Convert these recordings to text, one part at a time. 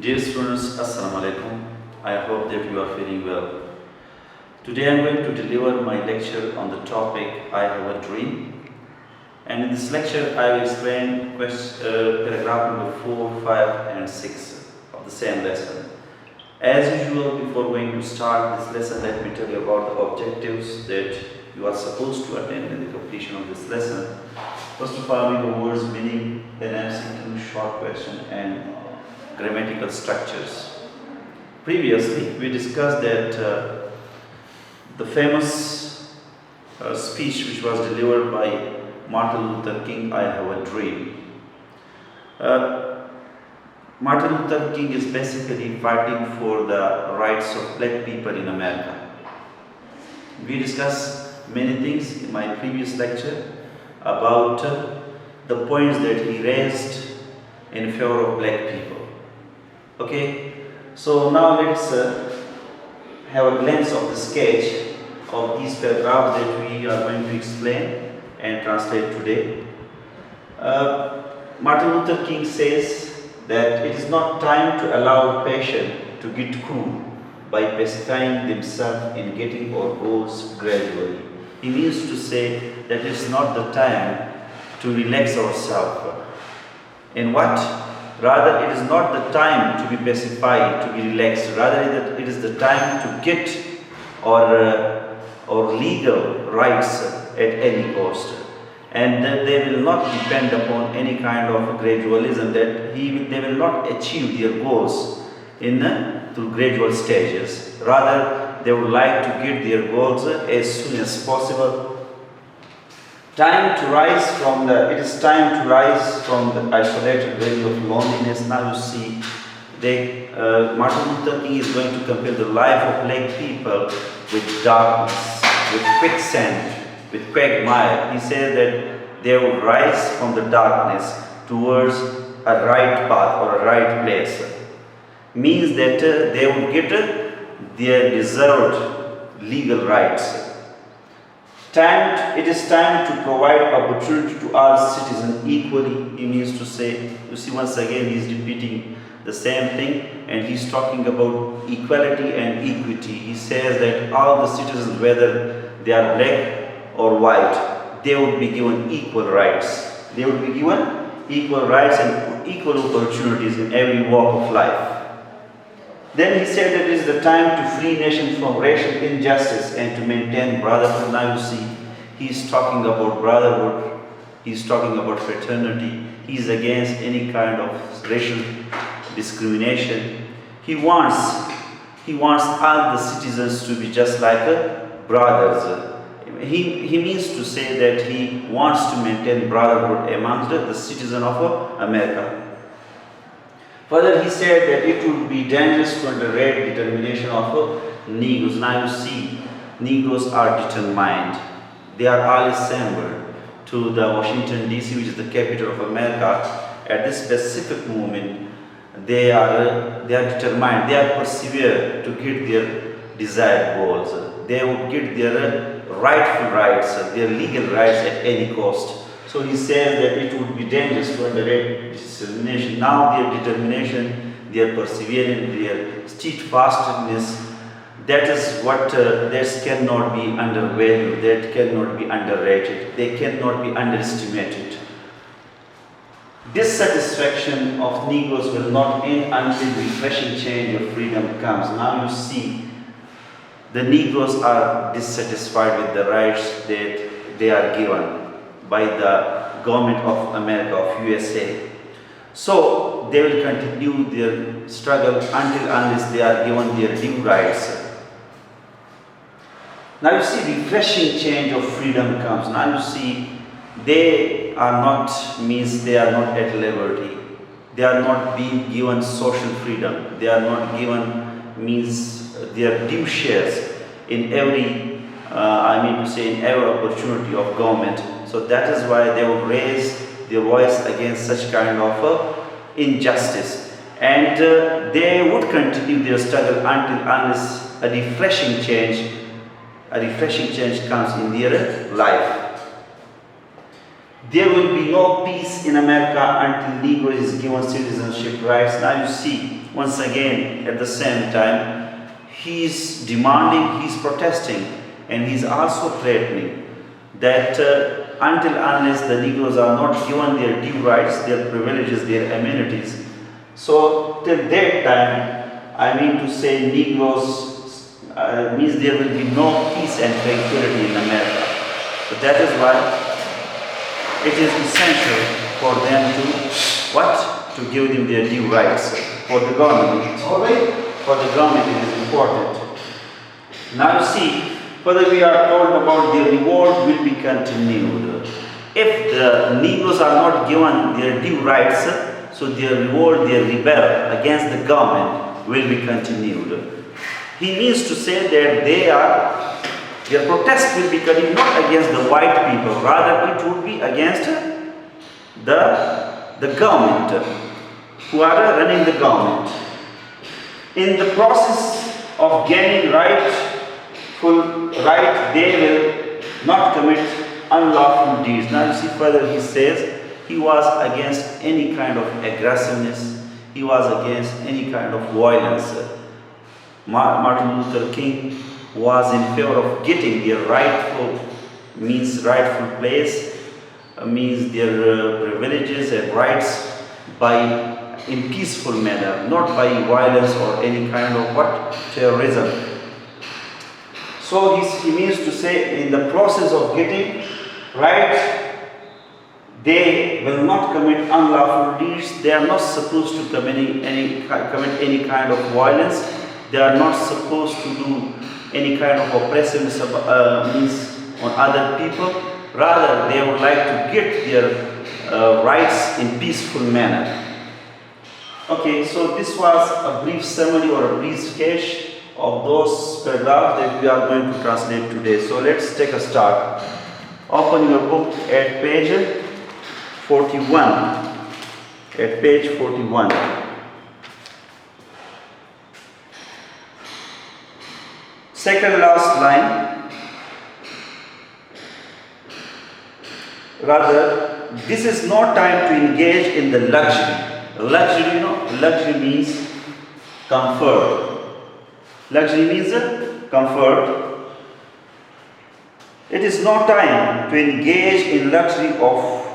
Dear students, Assalamu alaikum. I hope that you are feeling well. Today I am going to deliver my lecture on the topic I have a dream. And in this lecture I will explain paragraph number 4, 5 and 6 of the same lesson. As usual, before going to start this lesson, let me tell you about the objectives that you are supposed to attain in the completion of this lesson. First of all, the words, meaning, an MCQ, short question and grammatical structures. Previously, we discussed that the famous speech which was delivered by Martin Luther King, I have a dream. Martin Luther King is basically fighting for the rights of black people in America. We discussed many things in my previous lecture about the points that he raised in favor of black people. Okay, so now let's have a glance of the sketch of these paragraphs that we are going to explain and translate today. Martin Luther King says that it is not time to allow passion to get cool by pacifying themselves in getting our goals gradually. He means to say that it's not the time to relax ourselves. And what? Rather, it is not the time to be pacified, to be relaxed. Rather, it is the time to get our legal rights at any cost. And that they will not depend upon any kind of gradualism, that they will not achieve their goals through gradual stages. Rather, they would like to get their goals as soon as possible. It is time to rise from the isolated valley of loneliness. Now you see, Martin Luther King is going to compare the life of black people with darkness, with quicksand, with quagmire. He says that they will rise from the darkness towards a right path or a right place. Means that they will get their deserved legal rights. It is time to provide opportunity to all citizens equally. He means to say, you see, once again he is repeating the same thing, and he is talking about equality and equity. He says that all the citizens, whether they are black or white, they would be given equal rights. They would be given equal rights and equal opportunities in every walk of life. Then he said that it is the time to free nations from racial injustice and to maintain brotherhood. Now you see, he is talking about brotherhood, he is talking about fraternity, he is against any kind of racial discrimination. He wants all the citizens to be just like brothers. He means to say that he wants to maintain brotherhood amongst the citizens of America. Further, he said that it would be dangerous to underrate determination of Negroes. Now you see, Negroes are determined. They are all assembled to the Washington DC, which is the capital of America. At this specific moment, they are determined. They are persevered to get their desired goals. They would get their rightful rights, their legal rights at any cost. So he says that it would be dangerous to underrate determination. Now their determination, their perseverance, their steadfastness, that is what that cannot be undervalued, that cannot be underrated, they cannot be underestimated. Dissatisfaction of Negroes will not end until refreshing change of freedom comes. Now you see, the Negroes are dissatisfied with the rights that they are given by the government of America, of USA. So they will continue their struggle unless they are given their due rights. Now you see, refreshing change of freedom comes. Now you see, they are not at liberty. They are not being given social freedom. They are not given their due shares in every opportunity of government. So that is why they will raise their voice against such kind of injustice, and they would continue their struggle unless a refreshing change comes in their life. there will be no peace in America until Negro is given citizenship rights. Now you see, once again, at the same time, he is demanding, he is protesting, and he is also threatening that until unless the Negroes are not given their due rights, their privileges, their amenities, so till that time, I mean to say, Negroes means there will be no peace and tranquility in America. So that is why it is essential for them to what? To give them their due rights. For the government, for the government it is important. Now you see, further we are told about their reward will be continued. If the Negroes are not given their due rights, so their reward, their rebel against the government will be continued. He means to say that their protest will be continued not against the white people, rather it would be against the government, who are running the government. In the process of gaining rightful right, they will not commit unlawful deeds. Now you see further he says, he was against any kind of aggressiveness, he was against any kind of violence. Martin Luther King was in favor of getting their rightful place, means their privileges and rights in peaceful manner, not by violence or any kind of terrorism. So he means to say, in the process of getting right, they will not commit unlawful deeds. They are not supposed to commit any kind of violence. They are not supposed to do any kind of oppressiveness means on other people. Rather, they would like to get their rights in peaceful manner. Okay, so this was a brief summary or a brief sketch of those paragraphs that we are going to translate today. So let's take a start. Open your book at page 41. At page 41. Second last line. Rather, this is no time to engage in the luxury. Luxury, luxury means comfort. Luxury means comfort. It is no time to engage in luxury of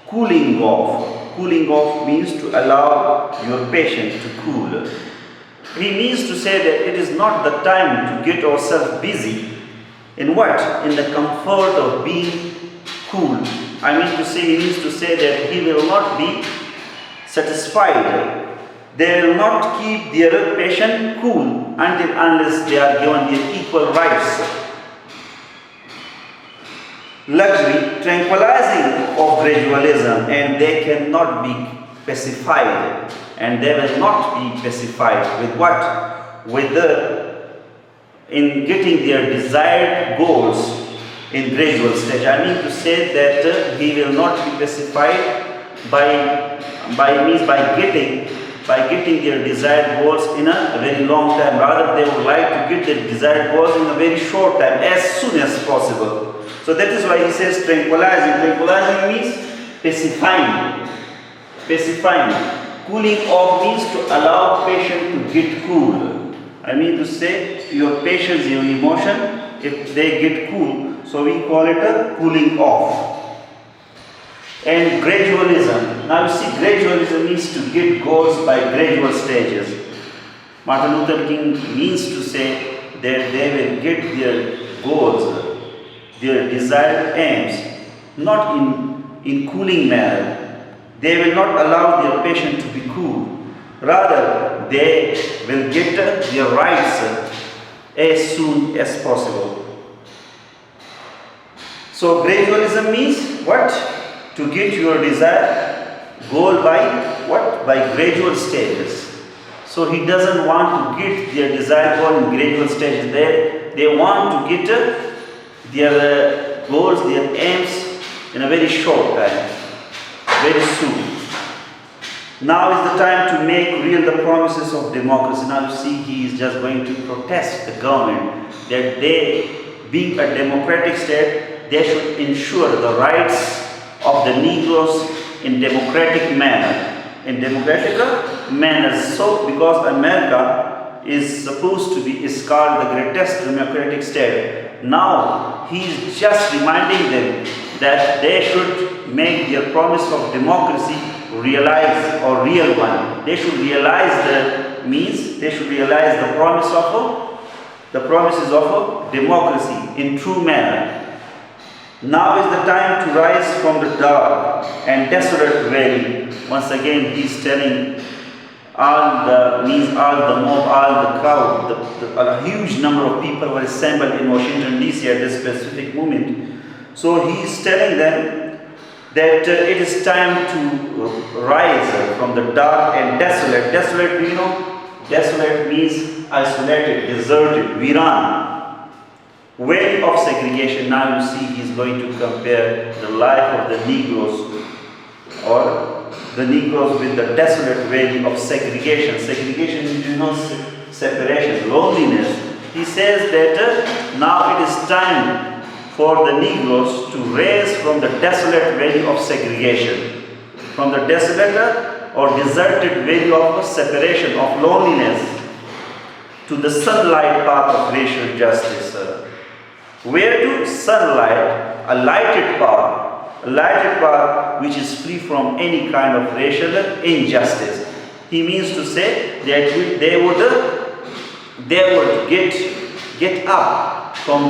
cooling off. Cooling off means to allow your patient to cool. He means to say that it is not the time to get ourselves busy in what? In the comfort of being cool. I mean to say, he means to say that he will not be satisfied. They will not keep their patient cool unless they are given their equal rights. Luxury, tranquilizing of gradualism, and they cannot be pacified, and they will not be pacified with what? In getting their desired goals in gradual stage. I mean to say that he will not be pacified by getting their desired goals in a very long time. Rather, they would like to get their desired goals in a very short time, as soon as possible. So that is why he says tranquilizing. Tranquilizing means pacifying. Pacifying. Cooling off means to allow patient to get cool. I mean to say, your patients, your emotion, if they get cool, so we call it a cooling off. And gradualism. Now you see, gradualism means to get goals by gradual stages. Martin Luther King means to say that they will get their goals, their desired aims, not in cooling manner. They will not allow their patient to be cool. Rather, they will get their rights as soon as possible. So gradualism means what? To get your desired goal by what? By gradual stages. So he doesn't want to get their desired goal in gradual stages. They want to get their goals, their aims in a very short time, very soon. Now is the time to make real the promises of democracy. Now you see, he is just going to protest the government that they, being a democratic state, they should ensure the rights of the Negroes in democratic manner. In democratic manner. So, because America is supposed to be, is called the greatest democratic state, now he is just reminding them that they should make their promise of democracy realize, or real one. They should realize the means, they should realize the promises of a democracy in true manner. Now is the time to rise from the dark and desolate valley. Once again, he is telling all the mob, all the crowd, a huge number of people were assembled in Washington DC at this specific moment. So he is telling them that it is time to rise from the dark and desolate. Desolate, you know, desolate means isolated, deserted, Viran. Valley of segregation. Now you see he is going to compare the life of the Negroes, or the Negroes, with the desolate valley of segregation. Segregation is, you know, separation, loneliness. He says that now it is time for the Negroes to rise from the desolate valley of segregation, from the desolate or deserted valley of separation, of loneliness, to the sunlight path of racial justice. Where to? Sunlight, a lighted path which is free from any kind of racial injustice. He means to say that they would get up from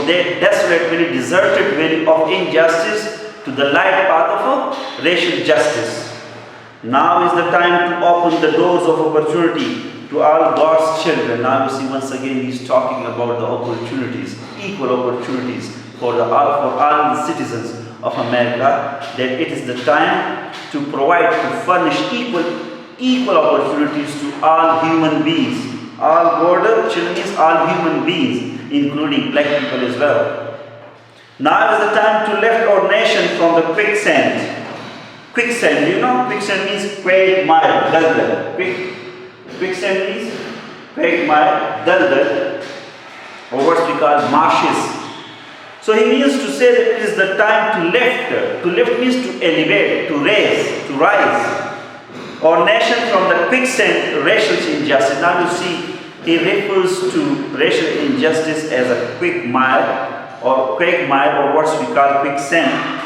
their desolate, very deserted valley of injustice to the light path of racial justice. Now is the time to open the doors of opportunity to all God's children. Now you see, once again he's talking about the opportunities, equal opportunities for all the citizens of America, that it is the time to provide, to furnish equal opportunities to all human beings. All God children is all human beings, including black people as well. Now is the time to lift our nation from the quicksand. Quicksand, you know, quicksand means quagmire, daldal. Quicksand means quagmire, daldal, or what we call marshes. So he means to say that it is the time to lift. To lift means to elevate, to raise, to rise our nation from the quicksand racial injustice. Now you see, he refers to racial injustice as a quagmire, or what we call quicksand.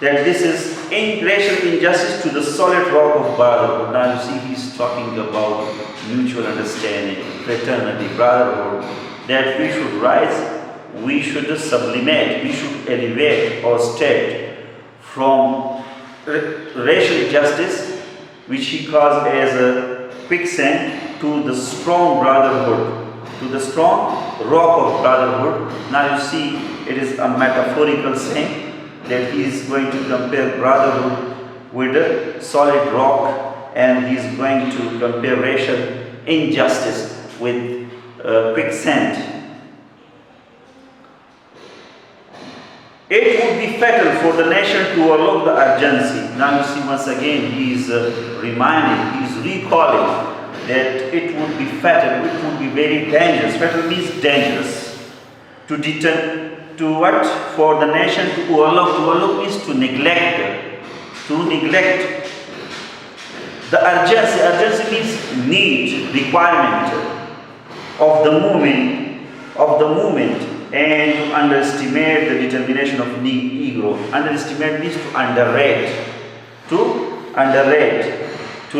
That this is racial injustice to the solid rock of brotherhood. Now you see, he's talking about mutual understanding, fraternity, brotherhood, that we should rise, we should sublimate, we should elevate our state from racial justice, which he calls as a quicksand, to the strong brotherhood, to the strong rock of brotherhood. Now you see, it is a metaphorical saying that he is going to compare brotherhood with a solid rock, and he is going to compare racial injustice with quicksand. It would be fatal for the nation to overlook the urgency. Now you see, once again he is reminding, he is recalling that it would be fatal, it would be very dangerous. Fatal means dangerous. To what? For the nation to overlook. To overlook means to neglect. To neglect. The urgency. Urgency means need, requirement of the movement, and to underestimate the determination of Negro. Underestimate means to underrate. To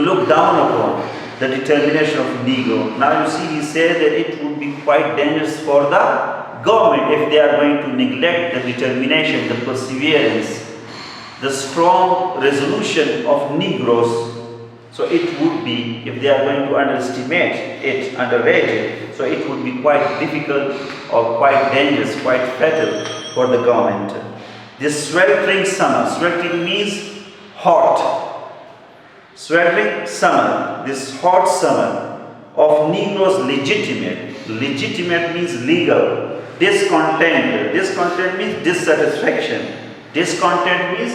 look down upon the determination of Negro. Now you see, he said that it would be quite dangerous for the government if they are going to neglect the determination, the perseverance, the strong resolution of Negroes. So it would be, if they are going to underestimate it, underrate it, so it would be quite difficult or quite dangerous, quite fatal for the government. This sweltering summer, sweltering means hot. Sweltering summer, this hot summer of Negroes legitimate means legal. Discontent means dissatisfaction. Discontent means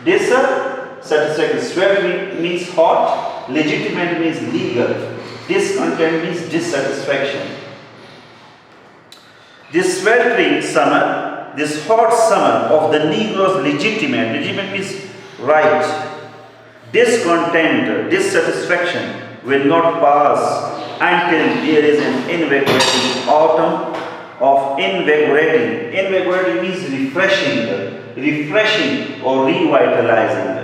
dissatisfaction. Sweltering means hot. Legitimate means legal. Discontent means dissatisfaction. This sweltering summer this hot summer of the Negro's legitimate means right, discontent, dissatisfaction will not pass until there is an invigorating autumn of invigorating. Invigorating means refreshing or revitalizing.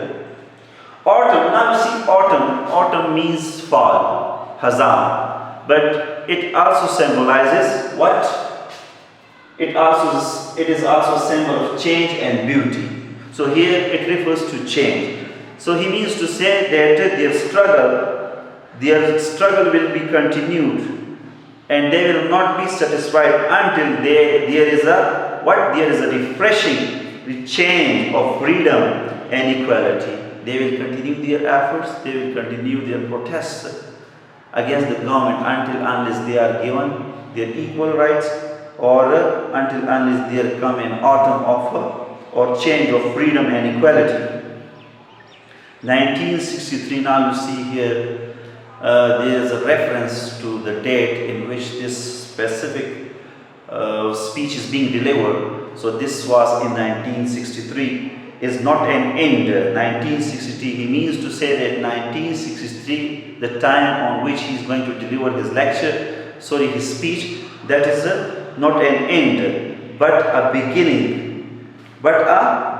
Autumn, now you see autumn means fall, hazam, but it also symbolizes what? It is also a symbol of change and beauty. So here it refers to change. So he means to say that their struggle will be continued, and they will not be satisfied until there is a refreshing change of freedom and equality. They will continue their efforts, they will continue their protests against the government unless they are given their equal rights, or unless there come an autumn of or change of freedom and equality. 1963, now you see here, there is a reference to the date in which this specific speech is being delivered. So this was in 1963. Is not an end. 1963, he means to say that 1963, the time on which he is going to deliver his speech, that is not an end, but a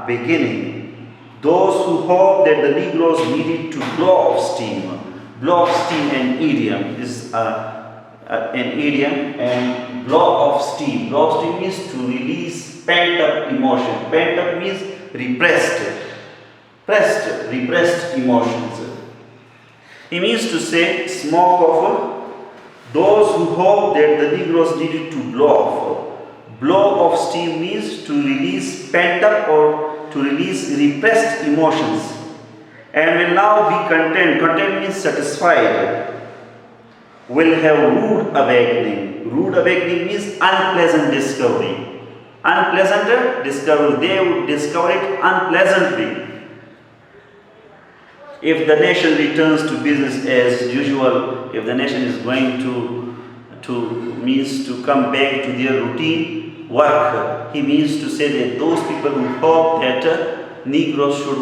beginning. Those who hope that the Negroes needed to blow off steam an idiom is an idiom, and blow off steam. Blow off steam means to release pent up emotion. Pent up means repressed emotions. He means to say smoke of those who hope that the Negroes needed to blow off. Blow off steam means to release pent up or to release repressed emotions, and will now be content. Content means satisfied. Will have rude awakening. Rude awakening means unpleasant discovery. Unpleasant discovery. They would discover it unpleasantly. If the nation returns to business as usual, if the nation is going to come back to their routine work, he means to say that those people who hope that Negroes should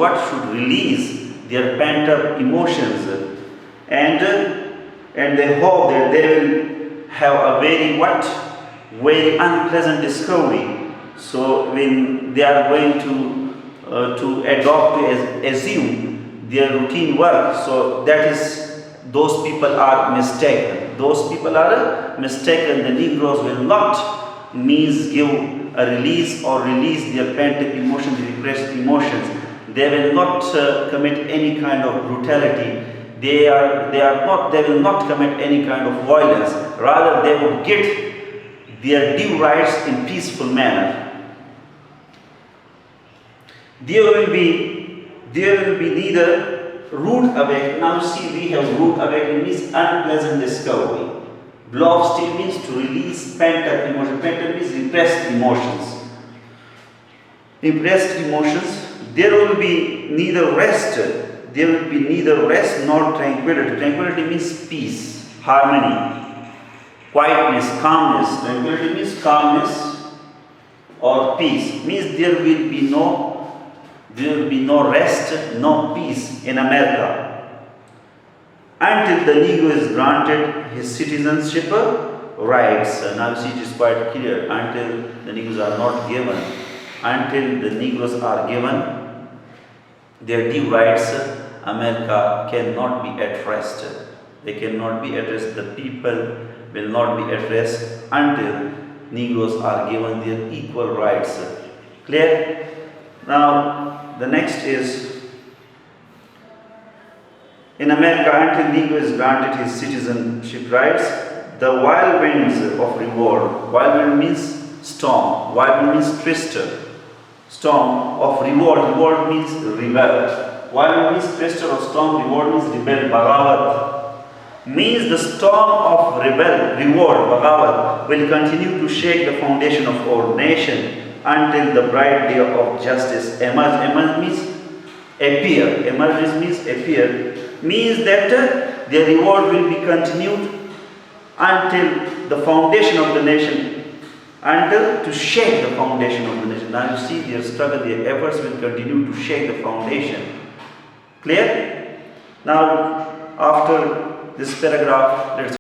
release their pent up emotions, and they hope that they will have a very unpleasant discovery. So when they are going to assume their routine work, so that is, those people are mistaken. Those people are mistaken. The Negroes will not means give a release or release their pent-up emotions, repressed emotions. They will not commit any kind of brutality. They will not commit any kind of violence. Rather, they will get their due rights in peaceful manner. There will be neither rude awakening. Now see, we have rude awakening means unpleasant discovery. Blow off steam means to release pent-up emotion. Pent-up means repressed emotions. Repressed emotions. There will be neither rest. There will be neither rest nor tranquility. Tranquility means peace, harmony, quietness, calmness. Tranquility means calmness or peace. Means there will be no rest, no peace in America until the Negro is granted his citizenship rights. Now see, it is quite clear. Until the Negroes are not given, until the Negroes are given their due rights, America cannot be at rest. They cannot be at rest. The people will not be at rest until Negroes are given their equal rights. Clear? Now, the next is, in America, until Negro is granted his citizenship rights, the wild winds of revolt. Wild wind means storm. Wild wind means twister. Storm of revolt. Revolt means rebel. Wild wind means twister or storm. Revolt means rebel. Bagawat means the storm of revolt. Bagawat will continue to shake the foundation of our nation until the bright day of justice emerge. Emerge means appear. Emerge means appear. Means that the revolt will be continued until the foundation of the nation until to shake the foundation of the nation. Now you see their struggle, their efforts will continue to shake the foundation. Clear? Now after this paragraph, let's